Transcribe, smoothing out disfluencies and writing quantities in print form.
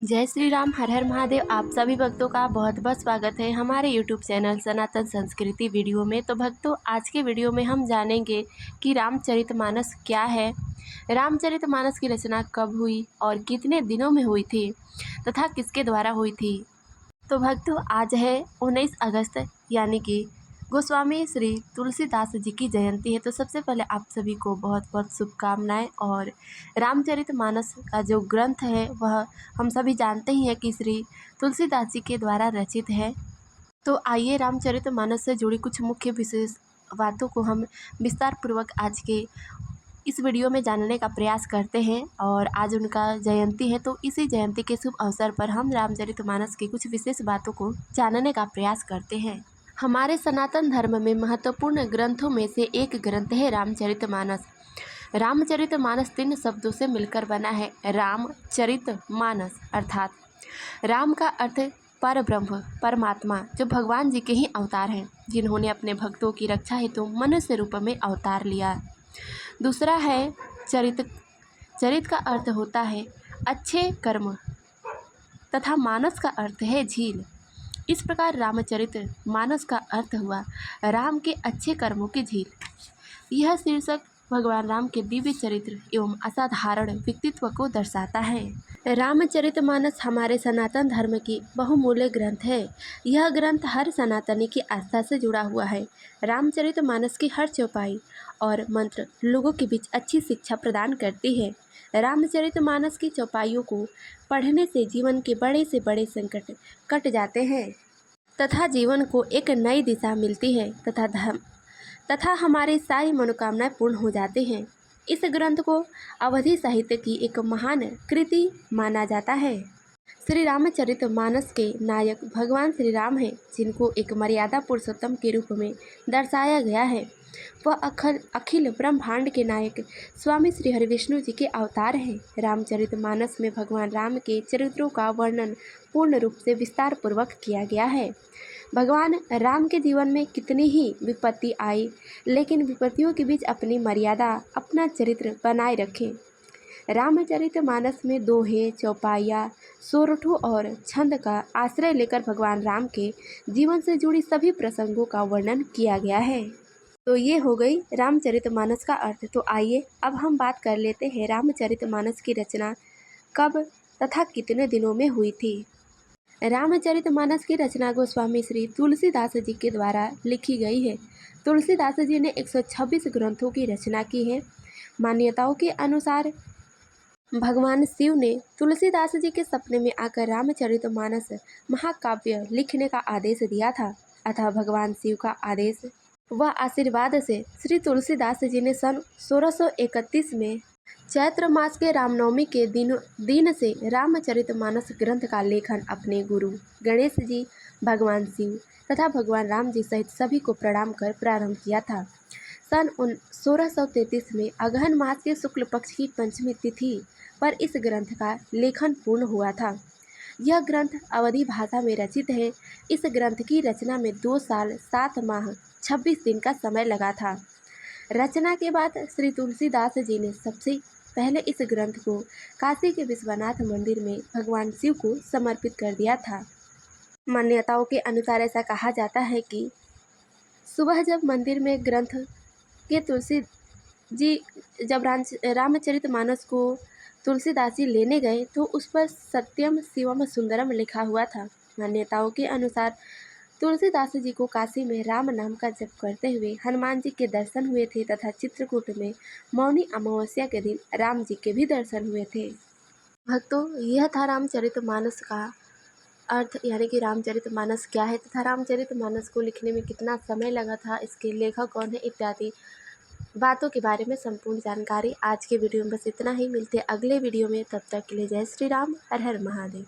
जय श्री राम, हर हर महादेव। आप सभी भक्तों का बहुत बहुत स्वागत है हमारे यूट्यूब चैनल सनातन संस्कृति वीडियो में। तो भक्तों, आज के वीडियो में हम जानेंगे कि रामचरितमानस क्या है, रामचरितमानस की रचना कब हुई और कितने दिनों में हुई थी तथा किसके द्वारा हुई थी। तो भक्तों, आज है 19 अगस्त यानी कि गोस्वामी श्री तुलसीदास जी की जयंती है। तो सबसे पहले आप सभी को बहुत बहुत शुभकामनाएं। और रामचरितमानस का जो ग्रंथ है वह हम सभी जानते ही हैं कि श्री तुलसीदास जी के द्वारा रचित है। तो आइए रामचरितमानस से जुड़ी कुछ मुख्य विशेष बातों को हम विस्तार पूर्वक आज के इस वीडियो में जानने का प्रयास करते हैं। और आज उनका जयंती है, तो इसी जयंती के शुभ अवसर पर हम रामचरितमानस की कुछ विशेष बातों को जानने का प्रयास करते हैं। हमारे सनातन धर्म में महत्वपूर्ण ग्रंथों में से एक ग्रंथ है रामचरितमानस। रामचरितमानस 3 शब्दों से मिलकर बना है। रामचरितमानस अर्थात राम का अर्थ पर ब्रह्म परमात्मा, जो भगवान जी के ही अवतार हैं, जिन्होंने अपने भक्तों की रक्षा हेतु मनुष्य रूप में अवतार लिया। दूसरा है चरित। चरित का अर्थ होता है अच्छे कर्म तथा मानस का अर्थ है झील। इस प्रकार रामचरित मानस का अर्थ हुआ राम के अच्छे कर्मों की झील। यह शीर्षक भगवान राम के दिव्य चरित्र एवं असाधारण व्यक्तित्व को दर्शाता है। रामचरितमानस हमारे सनातन धर्म की बहुमूल्य ग्रंथ है। यह ग्रंथ हर सनातनी की आस्था से जुड़ा हुआ है। रामचरितमानस की हर चौपाई और मंत्र लोगों के बीच अच्छी शिक्षा प्रदान करती है। रामचरितमानस की चौपाइयों को पढ़ने से जीवन के बड़े से बड़े संकट कट जाते हैं तथा जीवन को एक नई दिशा मिलती है तथा हमारी सारी मनोकामनाएं पूर्ण हो जाती हैं। इस ग्रंथ को अवधि साहित्य की एक महान कृति माना जाता है। श्री रामचरितमानस के नायक भगवान श्री राम हैं, जिनको एक मर्यादा पुरुषोत्तम के रूप में दर्शाया गया है। वह अखिल ब्रह्मांड के नायक स्वामी श्री हरिविष्णु जी के अवतार हैं। रामचरितमानस में भगवान राम के चरित्रों का वर्णन पूर्ण रूप से विस्तार पूर्वक किया गया है। भगवान राम के जीवन में कितनी ही विपत्ति आई, लेकिन विपत्तियों के बीच अपनी मर्यादा, अपना चरित्र बनाए रखें। रामचरितमानस में दोहे, चौपाइयाँ, सोरठों और छंद का आश्रय लेकर भगवान राम के जीवन से जुड़ी सभी प्रसंगों का वर्णन किया गया है। तो ये हो गई रामचरितमानस का अर्थ। तो आइए अब हम बात कर लेते हैं रामचरितमानस की रचना कब तथा कितने दिनों में हुई थी। रामचरितमानस की रचना गोस्वामी श्री तुलसीदास जी के द्वारा लिखी गई है। तुलसीदास जी ने 126 ग्रंथों की रचना की है। मान्यताओं के अनुसार भगवान शिव ने तुलसीदास जी के सपने में आकर रामचरितमानस महाकाव्य लिखने का आदेश दिया था। अतः भगवान शिव का आदेश व आशीर्वाद से श्री तुलसीदास जी ने सन 1631 में चैत्र मास के रामनवमी के दिन से रामचरितमानस ग्रंथ का लेखन अपने गुरु गणेश जी, भगवान शिव तथा भगवान राम जी सहित सभी को प्रणाम कर प्रारंभ किया था। सन 1633 में अगहन मास के शुक्ल पक्ष की पंचमी तिथि पर इस ग्रंथ का लेखन पूर्ण हुआ था। यह ग्रंथ अवधी भाषा में रचित है। इस ग्रंथ की रचना में 2 साल 7 माह 26 दिन का समय लगा था। रचना के बाद श्री तुलसीदास जी ने सबसे पहले इस ग्रंथ को काशी के विश्वनाथ मंदिर में भगवान शिव को समर्पित कर दिया था। मान्यताओं के अनुसार ऐसा कहा जाता है कि सुबह जब मंदिर में ग्रंथ के तुलसी जी जब रामचरितमानस को तुलसीदास जी लेने गए तो उस पर सत्यम शिवम सुंदरम लिखा हुआ था। मान्यताओं के अनुसार तुलसीदास जी को काशी में राम नाम का जप करते हुए हनुमान जी के दर्शन हुए थे तथा चित्रकूट में मौनी अमावस्या के दिन राम जी के भी दर्शन हुए थे। भक्तों, यह था रामचरितमानस का अर्थ, यानी कि रामचरितमानस क्या है तथा रामचरितमानस को लिखने में कितना समय लगा था, इसके लेखक कौन है, इत्यादि बातों के बारे में संपूर्ण जानकारी आज के वीडियो में बस इतना ही। मिलते अगले वीडियो में, तब तक के लिए जय श्री राम, हर हर महादेव।